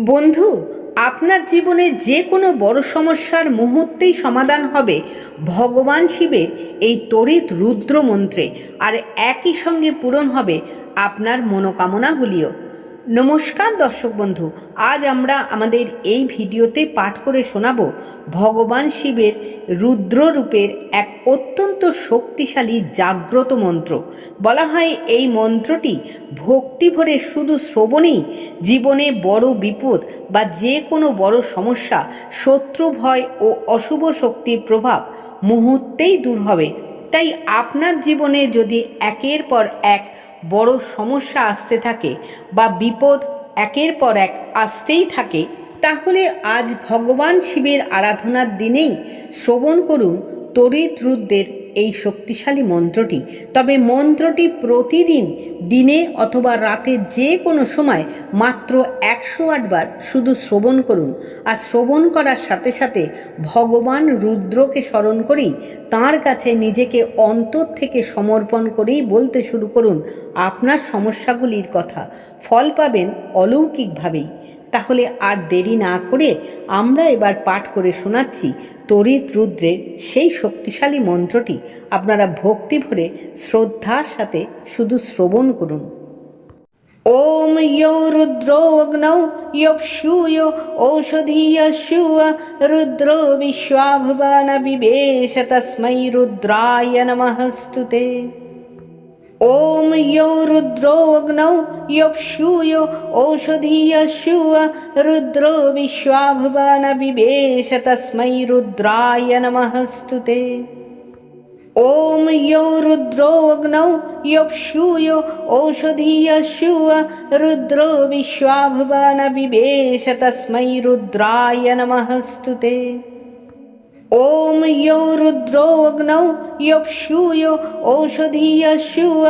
বন্ধু, আপনার জীবনে যে কোনো বড় সমস্যার মুহূর্তেই সমাধান হবে ভগবান শিবের এই তড়িৎ রুদ্র মন্ত্রে, আর একই সঙ্গে পূরণ হবে আপনার মনোকামনাগুলিও। নমস্কার দর্শক বন্ধু, আজ আমরা আমাদের এই ভিডিওতে পাঠ করে শোনাব ভগবান শিবের রুদ্র রূপের এক অত্যন্ত শক্তিশালী জাগ্রত মন্ত্র। বলা হয় এই মন্ত্রটি ভক্তি ভরে শুধু শ্রবণেই জীবনে বড় বিপদ বা যে কোনো বড় সমস্যা, শত্রু ভয় ও অশুভ শক্তির প্রভাব মুহূর্তেই দূর হবে। তাই আপনার জীবনে যদি একের পর এক বড় সমস্যা আসতে থাকে বা বিপদ একের পর এক আসতেই থাকে, তাহলে আজ ভগবান শিবের আরাধনার দিনেই শ্রবণ করুন তড়িৎ রুদ্রের এই শক্তিশালী মন্ত্রটি। তবে মন্ত্রটি প্রতিদিন দিনে অথবা রাতে যে কোনো সময় মাত্র 108 বার শুধু শ্রবণ করুন। আর শ্রবণ করার সাথে সাথে ভগবান রুদ্রকে স্মরণ করেই তাঁর কাছে নিজেকে অন্তর থেকে সমর্পণ করেই বলতে শুরু করুন আপনার সমস্যাগুলির কথা। ফল পাবেন অলৌকিকভাবেই। তাহলে আর দেরি না করে আমরা এবার পাঠ করে শোনাচ্ছি তড়িৎ রুদ্রের সেই শক্তিশালী মন্ত্রটি। আপনারা ভক্তি ভরে শ্রদ্ধার সাথে শুধু শ্রবণ করুন। ওম ইয়ো রুদ্রো অগ্নৌ ইয়ক্ষূয় ঔষধীয়স্যুঃ রুদ্রো বিশ্বাভুবন বিবেশ তস্मै রুদ্রায় নমস্তুতে। ওম ইয়ো রুদ্রো অগ্নৌ ইয়ক্ষূয় ঔষধীয়স্যুঃ রুদ্রো বিশ্বাভুবন বিবেশ তস্मै রুদ্রায় নমস্তুতে। ওম ইয়ো রুদ্রো অগ্নৌ ইয়ক্ষূয় ঔষধীয়স্যুঃ রুদ্রো বিশ্বাভুবন বিবেশ তস্मै রুদ্রায় নমস্তুতে। ওম ইয়ো রুদ্রো অগ্নৌ ইয়ক্ষূয় ঔষধীয়স্যুঃ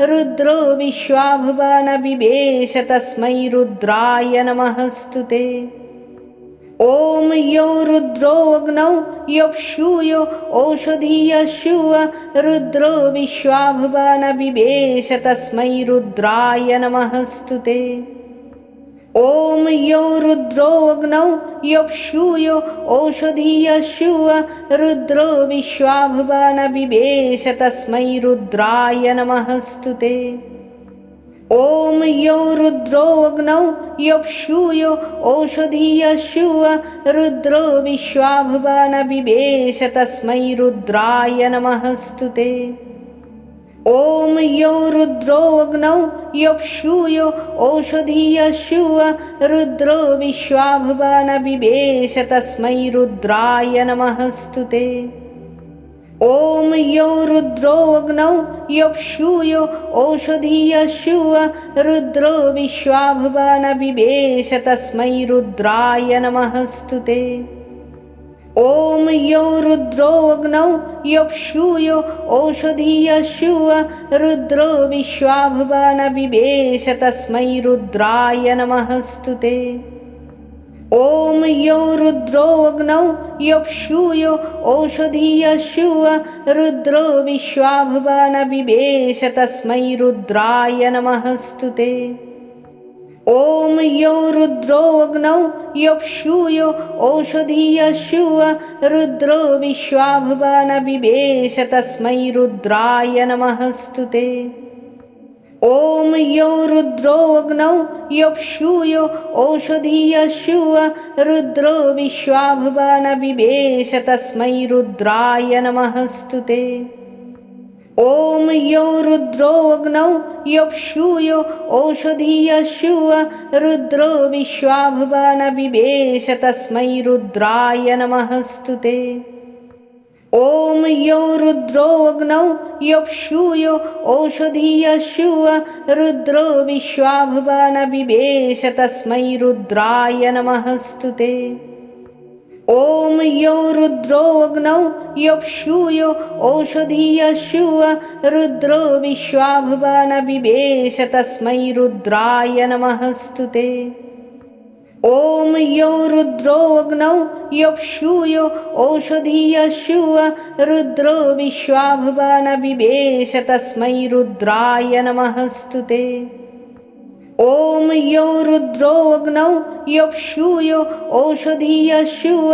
রুদ্রো বিশ্বাভুবন বিবেশ তস্मै রুদ্রায় নমস্তুতে। ওম ইয়ো রুদ্রো অগ্নৌ ইয়ক্ষূয় ঔষধীয়স্যুঃ রুদ্রো বিশ্বাভুবন বিবেশ তস্मै রুদ্রায় নমস্তুতে। ওম ইয়ো রুদ্রো অগ্নৌ ইয়ক্ষূয় ঔষধীয়স্যুঃ রুদ্রো বিশ্বাভুবন বিবেশ তস্मै রুদ্রায় নমস্তুতে। ওম ইয়ো রুদ্রো অগ্নৌ ইয়ক্ষূয় ঔষধীয়স্যুঃ রুদ্রো বিশ্বাভুবন বিবেশ তস্मै রুদ্রায় নমস্তুতে। ওম ইয়ো রুদ্রো অগ্নৌ ইয়ক্ষূয় ঔষধীয়স্যুঃ রুদ্রো বিশ্বাভুবন বিবেশ তস্मै রুদ্রায় নমস্তুতে। ওম ইয়ো রুদ্রো অগ্নৌ ইয়ক্ষূয় ঔষধীয়স্যুঃ রুদ্রো বিশ্বাভুবন বিবেশ তস্मै রুদ্রায় নমস্তুতে। ওম ইয়ো রুদ্রো অগ্নৌ ইয়ক্ষূয় ঔষধীয়স্যুঃ রুদ্রো বিশ্বাভুবন বিবেশ তস্मै রুদ্রায় নমস্তুতে। ওম ইয়ো রুদ্রো অগ্নৌ ইয়ক্ষূয় ঔষধীয়স্যুঃ রুদ্রো বিশ্বাভুবন বিবেশ তস্मै রুদ্রায় নমস্তুতে। ওম ইয়ো রুদ্রো অগ্নৌ ইয়ক্ষূয় ঔষধীয়স্যুঃ রুদ্রো বিশ্বাভুবন বিবেশ তস্मै রুদ্রায় নমস্তুতে। ওম ইয়ো রুদ্রো অগ্নৌ ইয়ক্ষূয় ঔষধীয়স্যুঃ রুদ্রো বিশ্বাভুবন বিবেশ তস্मै রুদ্রায় নমস্তুতে। ওম ইয়ো রুদ্রো অগ্নৌ ইয়ক্ষূয় ঔষধীয়স্যুঃ রুদ্রো বিশ্বাভুবন বিবেশ তস্मै রুদ্রায় নমস্তুতে। ওম ইয়ো রুদ্রো অগ্নৌ ইয়ক্ষূয় ঔষধীয়স্যুঃ রুদ্রো বিশ্বাভুবন বিবেশ তস্मै রুদ্রায় নমস্তুতে। ওম ইয়ো রুদ্রো অগ্নৌ ইয়ক্ষূয় ঔষধীয়স্যুঃ রুদ্রো বিশ্বাভুবন বিবেশ তস্मै রুদ্রায় নমস্তুতে। ওম ইয়ো রুদ্রো অগ্নৌ ইয়ক্ষূয় ঔষধীয়স্যুঃ রুদ্রো বিশ্বাভুবন বিবেশ তস্मै রুদ্রায় নমস্তুতে। ॐ यो रुद्रो अग्नौ योऽप्सूयो ओषधीयस्युव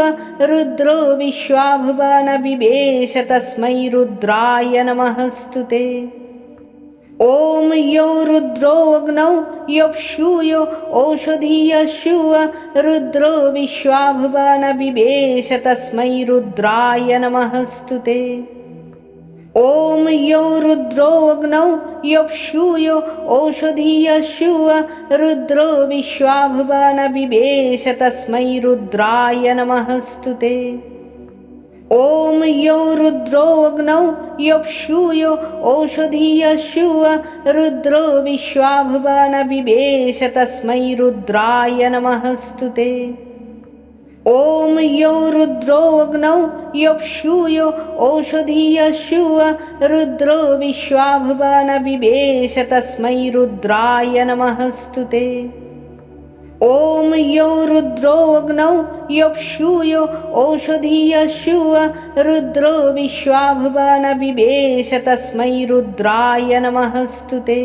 रुद्रो विश्वाभुवन बिभेष तस्मै रुद्राय नमस्तु ते। ॐ यो रुद्रो अग्नौ योऽप्सूयो ओषधीयस्युव रुद्रो विश्वाभुवन बिभेष तस्मै रुद्राय नमस्तु ते। ॐ यो रुद्रो अग्नौ योऽप्सूयो ओषधीयस्युव रुद्रो विश्वाभुवन बिभेष तस्मै रुद्राय नमस्तु ते। ॐ यो रुद्रो अग्नौ योऽप्सूयो ओषधीयस्युव रुद्रो विश्वाभुवन बिभेष तस्मै रुद्राय नमस्तु ते। ॐ यो रुद्रो अग्नौ योऽप्सूयो ओषधीयस्युव रुद्रो विश्वाभुवन बिभेष तस्मै रुद्राय नमस्तु ते। ॐ यो रुद्रो अग्नौ योऽप्सूयो ओषधीयस्युव रुद्रो विश्वाभुवन बिभेष तस्मै रुद्राय नमस्तु ते।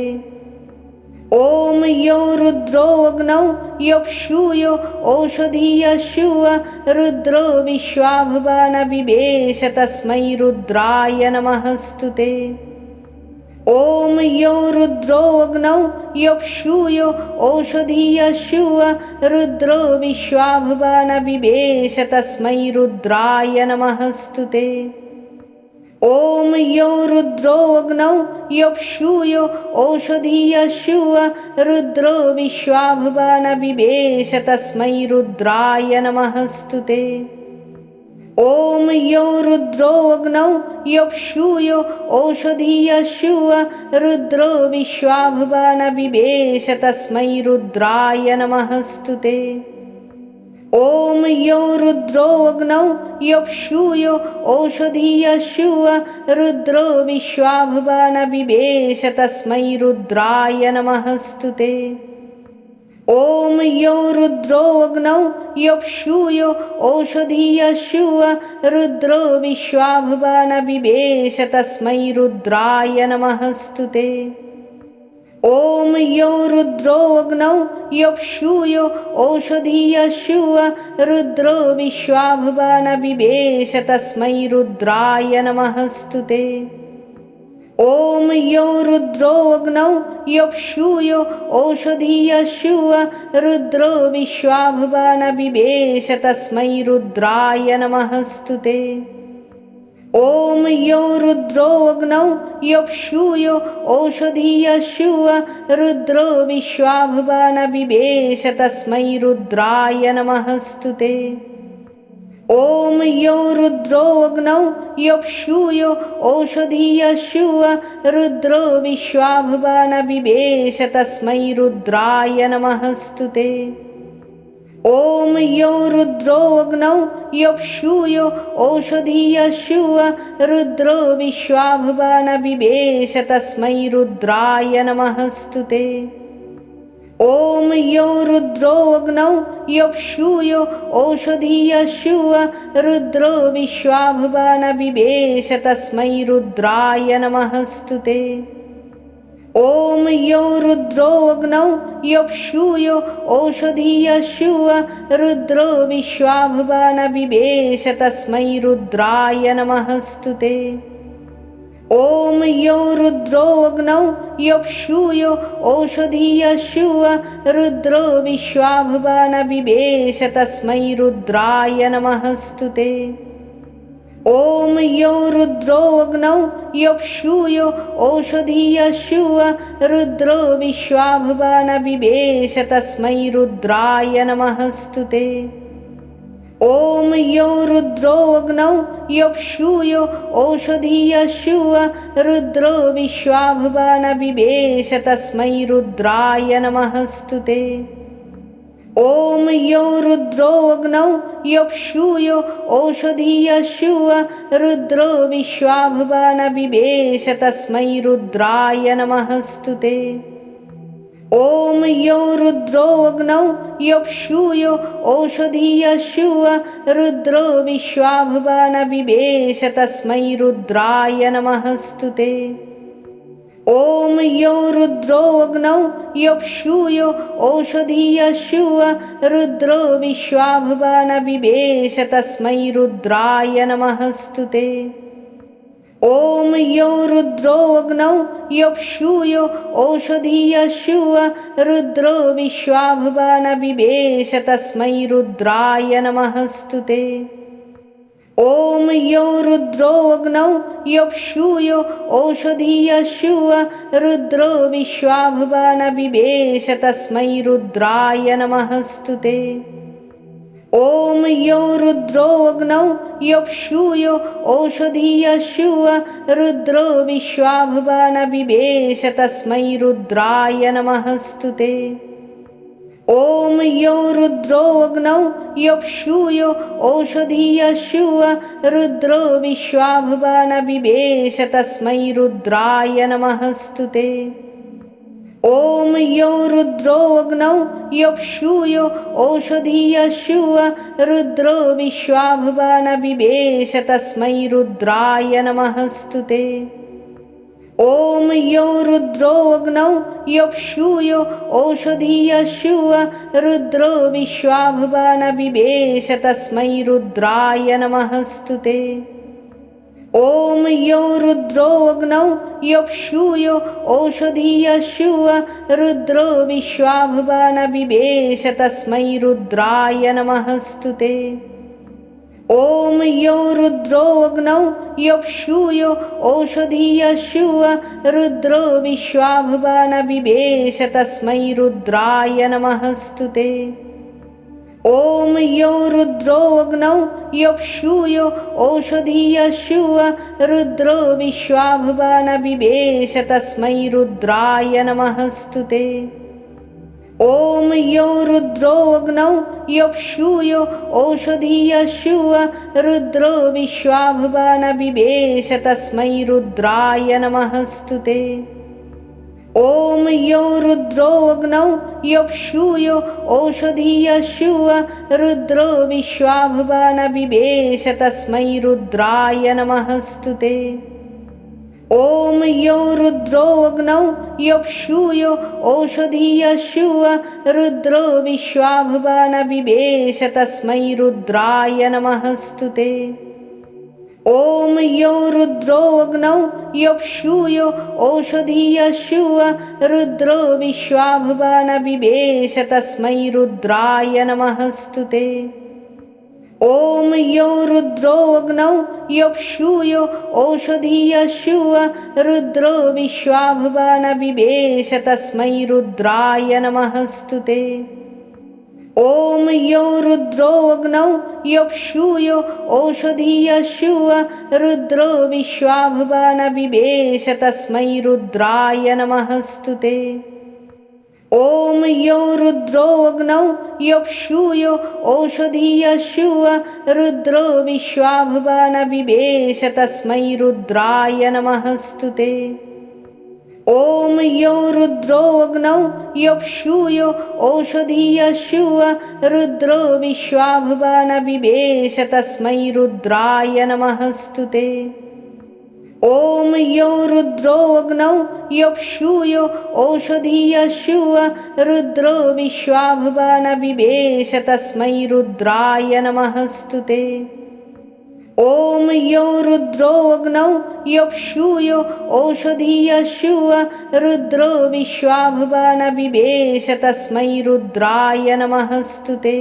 ॐ यो रुद्रो अग्नौ योऽप्सूयो ओषधीयस्युव रुद्रो विश्वाभुवन बिभेष तस्मै रुद्राय नमस्तु ते। ॐ यो रुद्रो अग्नौ योऽप्सूयो ओषधीयस्युव रुद्रो विश्वाभुवन बिभेष तस्मै रुद्राय नमस्तु ते। ॐ यो रुद्रो अग्नौ योऽप्सूयो ओषधीयस्युव रुद्रो विश्वाभुवन बिभेष तस्मै रुद्राय नमस्तु ते। ॐ यो रुद्रो अग्नौ योऽप्सूयो ओषधीयस्युव रुद्रो विश्वाभुवन बिभेष तस्मै रुद्राय नमस्तु ते। ॐ यो रुद्रो अग्नौ योऽप्सूयो ओषधीयस्युव रुद्रो विश्वाभुवन बिभेष तस्मै रुद्राय नमस्तु ते। ॐ यो रुद्रो अग्नौ योऽप्सूयो ओषधीयस्युव रुद्रो विश्वाभुवन बिभेष तस्मै रुद्राय नमस्तु ते। ॐ यो रुद्रो अग्नौ योऽप्सूयो ओषधीयस्युव रुद्रो विश्वाभुवन बिभेष तस्मै रुद्राय नमस्तु ते। ॐ यो रुद्रो अग्नौ योऽप्सूयो ओषधीयस्युव रुद्रो विश्वाभुवन बिभेष तस्मै रुद्राय नमस्तु ते। ॐ यो रुद्रो अग्नौ योऽप्सूयो ओषधीयस्युव रुद्रो विश्वाभुवन बिभेष तस्मै रुद्राय नमस्तु ते। ॐ यो रुद्रो अग्नौ योऽप्सूयो ओषधीयस्युव रुद्रो विश्वाभुवन बिभेष तस्मै रुद्राय नमस्तु ते। ॐ यो रुद्रो अग्नौ योऽप्सूयो ओषधीयस्युव रुद्रो विश्वाभुवन बिभेष तस्मै रुद्राय नमस्तु ते। ॐ यो रुद्रो अग्नौ योऽप्सूयो ओषधीयस्युव रुद्रो विश्वाभुवन बिभेष तस्मै रुद्राय नमस्तु ते। ॐ यो रुद्रो अग्नौ योऽप्सूयो ओषधीयस्युव रुद्रो विश्वाभुवन बिभेष तस्मै रुद्राय नमस्तु ते। ॐ यो रुद्रो अग्नौ योऽप्सूयो ओषधीयस्युव रुद्रो विश्वाभुवन बिभेष तस्मै रुद्राय नमस्तु ते। ॐ यो रुद्रो अग्नौ योऽप्सूयो ओषधीयस्युव रुद्रो विश्वाभुवन बिभेष तस्मै रुद्राय नमस्तु ते। ॐ यो रुद्रो अग्नौ योऽप्सूयो ओषधीयस्युव रुद्रो विश्वाभुवन बिभेष तस्मै रुद्राय नमस्तु ते। ॐ यो रुद्रो अग्नौ योऽप्सूयो ओषधीयस्युव रुद्रो विश्वाभुवन बिभेष तस्मै रुद्राय नमस्तु ते। ॐ यो रुद्रो अग्नौ योऽप्सूयो ओषधीयस्युव रुद्रो विश्वाभुवन बिभेष तस्मै रुद्राय नमस्तु ते। ॐ यो रुद्रो अग्नौ यक्षूयो ओषधीयशुव रुद्रो विश्वाभुवन बिभेष तस्मै रुद्राय नमस्तु ते। ॐ यो रुद्रो अग्नौ यक्षूयो ओषधीयशुव रुद्रो विश्वाभुवन बिभेष तस्मै रुद्राय नमस्तु ते। ॐ यो रुद्रो अग्नौ यक्षूयो ओषधीयशुव रुद्रो विश्वाभुवन बिभेष तस्मै रुद्राय नमस्तु ते। ॐ यो रुद्रो अग्नौ यक्षूयो ओषधीयशुव रुद्रो विश्वाभुवन बिभेष तस्मै रुद्राय नमस्तु ते। ॐ यो रुद्रो अग्नौ यक्षूयो ओषधीयशुव रुद्रो विश्वाभुवन बिभेष तस्मै रुद्राय नमस्तु ते। ॐ यो रुद्रो अग्नौ यक्षूयो ओषधीयशुव रुद्रो विश्वाभुवन बिभेष तस्मै रुद्राय नमस्तु ते। ॐ यो रुद्रो अग्नौ यक्षूयो ओषधीयशुव रुद्रो विश्वाभुवन बिभेष तस्मै रुद्राय नमस्तु ते। ॐ यो रुद्रो अग्नौ यक्षूयो ओषधीयशुव रुद्रो विश्वाभुवन बिभेष तस्मै रुद्राय नमस्तु ते। ॐ यो रुद्रो अग्नौ यक्षूयो ओषधीयशुव रुद्रो विश्वाभुवन बिभेष तस्मै रुद्राय नमस्तु ते। ॐ यो रुद्रो अग्नौ यक्षूयो ओषधीयशुव रुद्रो विश्वाभुवन बिभेष तस्मै रुद्राय नमस्तु ते। ॐ यो रुद्रो अग्नौ यक्षूयो ओषधीयशुव रुद्रो विश्वाभुवन बिभेष तस्मै रुद्राय नमस्तु ते। ॐ यो रुद्रो अग्नौ यक्षूयो ओषधीयशुव रुद्रो विश्वाभुवन बिभेष तस्मै रुद्राय नमस्तु ते। ॐ यो रुद्रो अग्नौ यक्षूयो ओषधीयशुव रुद्रो विश्वाभुवन बिभेष तस्मै रुद्राय नमस्तु ते। ॐ यो रुद्रो अग्नौ यक्षूयो ओषधीयशुव रुद्रो विश्वाभुवन बिभेष तस्मै रुद्राय नमस्तु ते। ॐ यो रुद्रो अग्नौ यक्षूयो ओषधीयशुव रुद्रो विश्वाभुवन बिभेष तस्मै रुद्राय नमस्तु ते। ॐ यो रुद्रो अग्नौ यक्षूयो ओषधीयशुव रुद्रो विश्वाभुवन बिभेष तस्मै रुद्राय नमस्तु ते। ॐ यो रुद्रो अग्नौ यक्षूयो ओषधीयशुव रुद्रो विश्वाभुवन बिभेष तस्मै रुद्राय नमस्तु ते। ॐ यो रुद्रो अग्नौ यक्षूयो ओषधीयशुव रुद्रो विश्वाभुवन बिभेष तस्मै रुद्राय नमस्तु ते। ॐ यो रुद्रो अग्नौ यक्षूयो ओषधीयशुव रुद्रो विश्वाभुवन बिभेष तस्मै रुद्राय नमस्तु ते। ॐ यो रुद्रो अग्नौ यक्षूयो ओषधीयशुव रुद्रो विश्वाभुवन बिभेष तस्मै रुद्राय नमस्तु ते।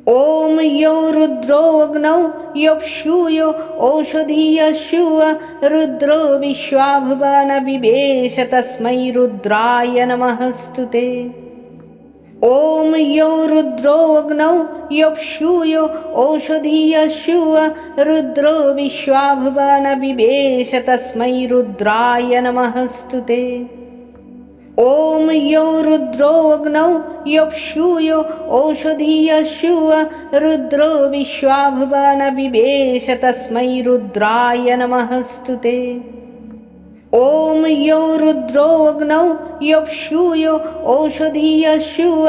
ॐ यो रुद्रो अग्नौ यक्षूयो ओषधीयशुव रुद्रो विश्वाभुवन बिभेष तस्मै रुद्राय नमस्तु ते। ॐ यो रुद्रो अग्नौ यक्षूयो ओषधीयशुव रुद्रो विश्वाभुवन बिभेष तस्मै रुद्राय नमस्तु ते। ॐ यो रुद्रो अग्नौ यक्षूयो ओषधीयशुव रुद्रो विश्वाभुवन बिभेष तस्मै रुद्राय नमस्तु ते। ॐ यो रुद्रो अग्नौ यक्षूयो ओषधीयशुव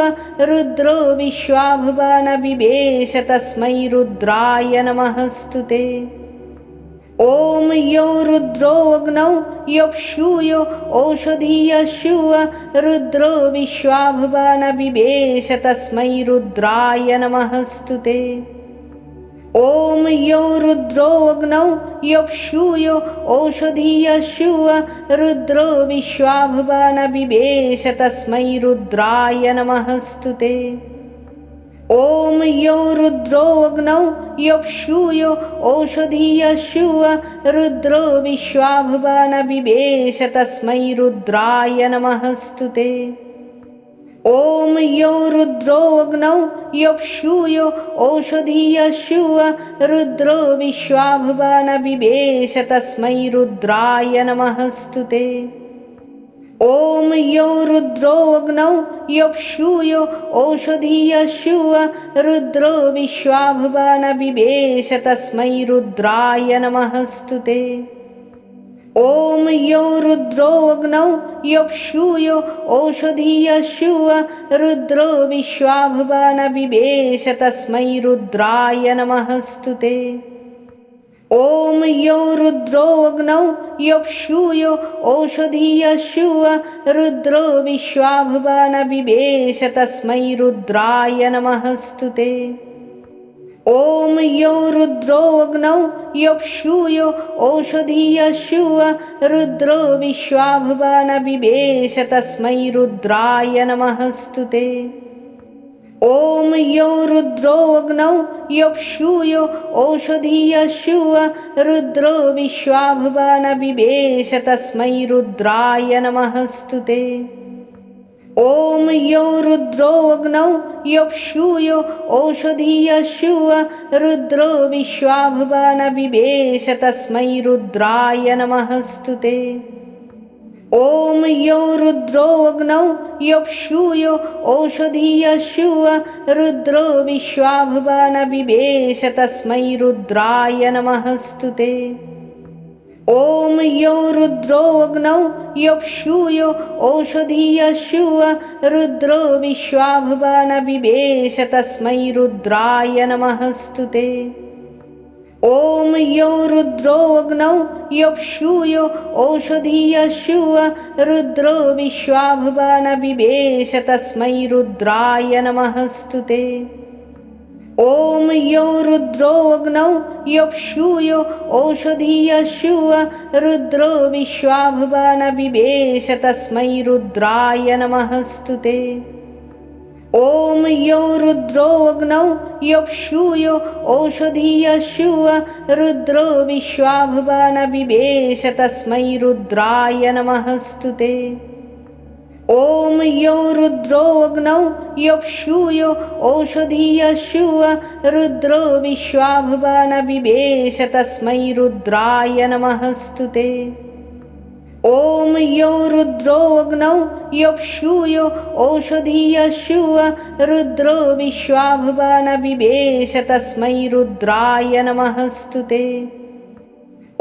रुद्रो विश्वाभुवन बिभेष तस्मै रुद्राय नमस्तु ते। ॐ यो रुद्रो अग्नौ यप्सूयो ओषधीयस्युव रुद्रो विश्वाभवान् बिभेष तस्मै रुद्राय नमस्तु ते। ॐ यो रुद्रो अग्नौ यप्सूयो ओषधीयस्युव रुद्रो विश्वाभवान् बिभेष तस्मै रुद्राय नमस्तु ते। ॐ यो रुद्रो अग्नौ यप्सूयो ओषधीयस्युव रुद्रो विश्वाभवान् बिभेष तस्मै रुद्राय नमस्तु ते। ॐ यो रुद्रो अग्नौ यप्सूयो ओषधीयस्युव रुद्रो विश्वाभवान् बिभेष तस्मै रुद्राय नमस्तु ते। ॐ यो रुद्रो अग्नौ यप्सूयो ओषधीयस्युव रुद्रो विश्वाभवान् बिभेष तस्मै रुद्राय नमस्तु ते। ॐ यो रुद्रो अग्नौ यप्सूयो ओषधीयस्युव रुद्रो विश्वाभवान् बिभेष तस्मै रुद्राय नमस्तु ते। ॐ यो रुद्रो अग्नौ यप्सूयो ओषधीयस्युव रुद्रो विश्वाभवान् बिभेष तस्मै रुद्राय नमस्तु ते। ॐ यो रुद्रो अग्नौ यप्सूयो ओषधीयस्युव रुद्रो विश्वाभवान् बिभेष तस्मै रुद्राय नमस्तु ते। ॐ यो रुद्रो अग्नौ यप्सूयो ओषधीयस्युव रुद्रो विश्वाभवान् बिभेष तस्मै रुद्राय नमस्तु ते। ॐ यो रुद्रो अग्नौ यप्सूयो ओषधीयस्युव रुद्रो विश्वाभवान् बिभेष तस्मै रुद्राय नमस्तु ते। ॐ यो रुद्रो अग्नौ यप्सूयो ओषधीयस्युव रुद्रो विश्वाभवान् बिभेष तस्मै रुद्राय नमस्तु ते। ॐ यो रुद्रो अग्नौ यप्सूयो ओषधीयस्युव रुद्रो विश्वाभवान् बिभेष तस्मै रुद्राय नमस्तु ते। ॐ यो रुद्रो अग्नौ यप्सूयो ओषधीयस्युव रुद्रो विश्वाभवान् बिभेष तस्मै रुद्राय नमस्तु ते। ॐ यो रुद्रो अग्नौ यप्सूयो ओषधीयस्युव रुद्रो विश्वाभवान् बिभेष तस्मै रुद्राय नमस्तु ते। ॐ यो रुद्रो अग्नौ यप्सूयो ओषधीयस्युव रुद्रो विश्वाभवान् बिभेष तस्मै रुद्राय नमस्तु ते। ॐ यो रुद्रो अग्नौ यप्सूयो ओषधीयस्युव रुद्रो विश्वाभवान् बिभेष तस्मै रुद्राय नमस्तु ते। ॐ यो रुद्रो अग्नौ यप्सूयो ओषधीयस्युव रुद्रो विश्वाभवान् बिभेष तस्मै रुद्राय नमस्तु ते।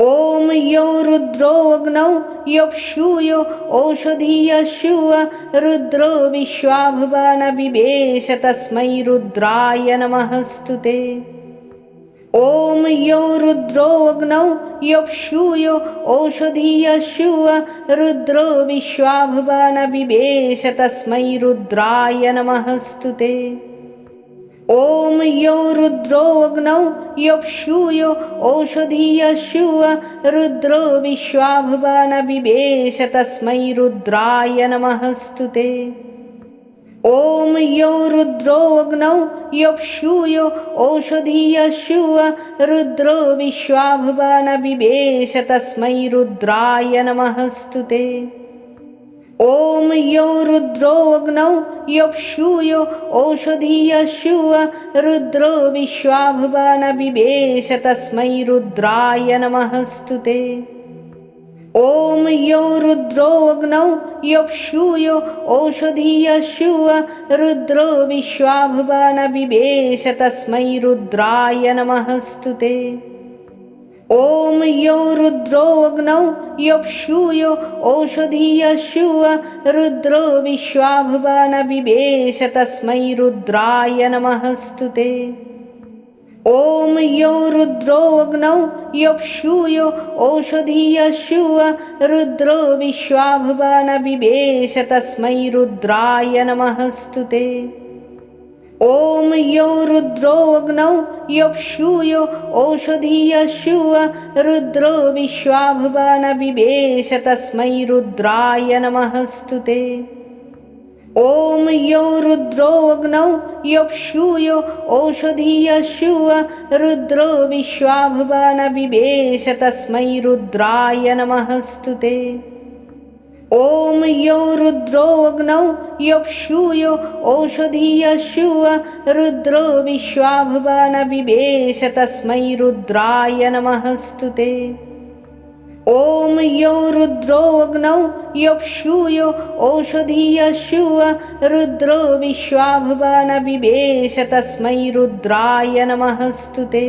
ॐ यो रुद्रो अग्नौ यप्सूयो ओषधीयस्युव रुद्रो विश्वाभवान् बिभेष तस्मै रुद्राय नमस्तु ते। ॐ यो रुद्रो अग्नौ यप्सूयो ओषधीयस्युव रुद्रो विश्वाभवान् बिभेष तस्मै रुद्राय नमस्तु ते। ॐ यो रुद्रो अग्नौ यप्सूयो ओषधीयस्युव रुद्रो विश्वाभवान् बिभेष तस्मै रुद्राय नमस्तु ते। ॐ यो रुद्रो अग्नौ यप्सूयो ओषधीयस्युव रुद्रो विश्वाभवान् बिभेष तस्मै रुद्राय नमस्तु ते। ॐ यो रुद्रो अग्नौ यप्सूयो ओषधीयस्युव रुद्रो विश्वाभवान् बिभेष तस्मै रुद्राय नमस्तु ते। ॐ यो रुद्रो अग्नौ यप्सूयो ओषधीयस्युव रुद्रो विश्वाभवान् बिभेष तस्मै रुद्राय नमस्तु ते। ॐ यो रुद्रो अग्नौ यप्सूयो ओषधीयस्युव रुद्रो विश्वाभवान् बिभेष तस्मै रुद्राय नमस्तु ते। ॐ यो रुद्रो अग्नौ यक्षूयो ओषधीयशुव रुद्रो विश्वाभवान् बिभेष तस्मै रुद्राय नमस्तु ते। ॐ यो रुद्रो अग्नौ यक्षूयो ओषधीयशुव रुद्रो विश्वाभवान् बिभेष तस्मै रुद्राय नमस्तु ते। ॐ यो रुद्रो अग्नौ यक्षूयो ओषधीयशुव रुद्रो विश्वाभवान् बिभेष तस्मै रुद्राय नमस्तु ते। ॐ यो रुद्रो अग्नौ यक्षूयो ओषधीयशुव रुद्रो विश्वाभवान् बिभेष तस्मै रुद्राय नमस्तु ते। ॐ यो रुद्रो अग्नौ यक्षूयो ओषधीयशुव रुद्रो विश्वाभवान् बिभेष तस्मै रुद्राय नमस्तु ते।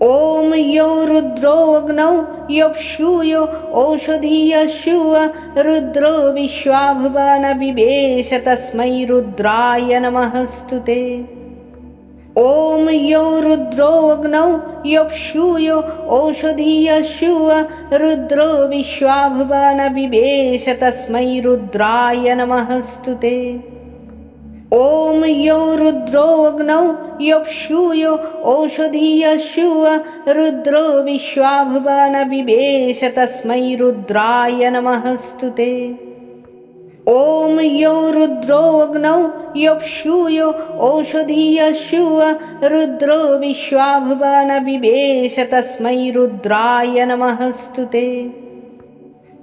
ॐ यो रुद्रो अग्नौ यक्षूयो ओषधीयशुव रुद्रो विश्वाभवान् बिभेष तस्मै रुद्राय नमस्तु ते। ॐ यो रुद्रो अग्नौ यक्षूयो ओषधीयशुव रुद्रो विश्वाभवान् बिभेष तस्मै रुद्राय नमस्तु ते। ॐ यो रुद्रो अग्नौ यक्षूयो ओषधीयशुव रुद्रो विश्वाभवान् बिभेष तस्मै रुद्राय नमस्तु ते। ॐ यो रुद्रो अग्नौ यक्षूयो ओषधीयशुव रुद्रो विश्वाभवान् बिभेष तस्मै रुद्राय नमस्तु ते।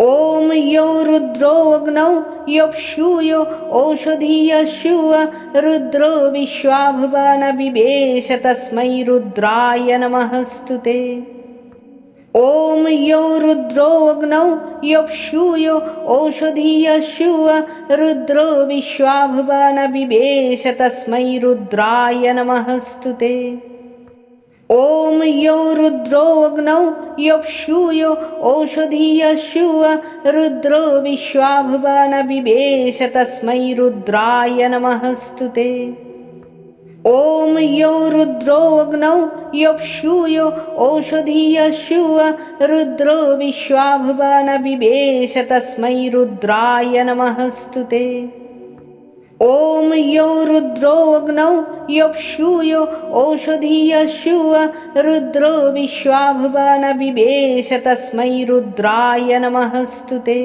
ॐ यो रुद्रो अग्नौ यक्षूयो ओषधीयशुव रुद्रो विश्वाभवान् बिभेष तस्मै रुद्राय नमस्तु ते। ॐ यो रुद्रो अग्नौ यक्षूयो ओषधीयशुव रुद्रो विश्वाभवान् बिभेष तस्मै रुद्राय नमस्तु ते। ॐ यो रुद्रो अग्नौ यक्षूयो ओषधीयशुव रुद्रो विश्वाभवान् बिभेष तस्मै रुद्राय नमस्तु ते। ॐ यो रुद्रो अग्नौ यक्षूयो ओषधीयशुव रुद्रो विश्वाभवान् बिभेष तस्मै रुद्राय नमस्तु ते। ॐ यो रुद्रो अग्नौ यक्षूयो ओषधीयशुव रुद्रो विश्वाभवान् बिभेष तस्मै रुद्राय नमस्तु ते।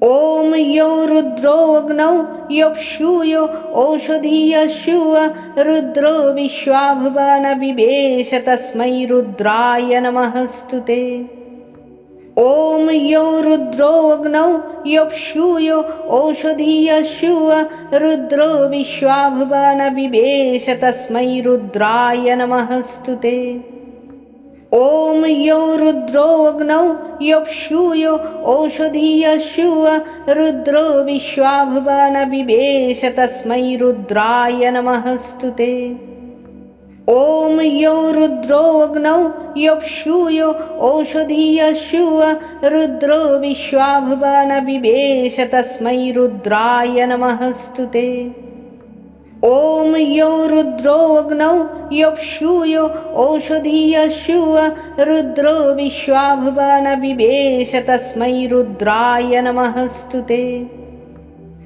ॐ यो रुद्रो अग्नौ यक्षूयो ओषधीयशुव रुद्रो विश्वाभवान् बिभेष तस्मै रुद्राय नमस्तु ते। ॐ यो रुद्रो अग्नौ यक्षूयो ओषधीयशुव रुद्रो विश्वाभवान् बिभेष तस्मै रुद्राय नमस्तु ते। ॐ यो रुद्रो अग्नौ यक्षूयो ओषधीयशुव रुद्रो विश्वाभवान् बिभेष तस्मै रुद्राय नमस्तु ते। ॐ यो रुद्रो अग्नौ यक्षूयो ओषधीयशुव रुद्रो विश्वाभवान् बिभेष तस्मै रुद्राय नमस्तु ते। ॐ यो रुद्रो अग्नौ यक्षूयो ओषधीयशुव रुद्रो विश्वाभवान् बिभेष तस्मै रुद्राय नमस्तु ते।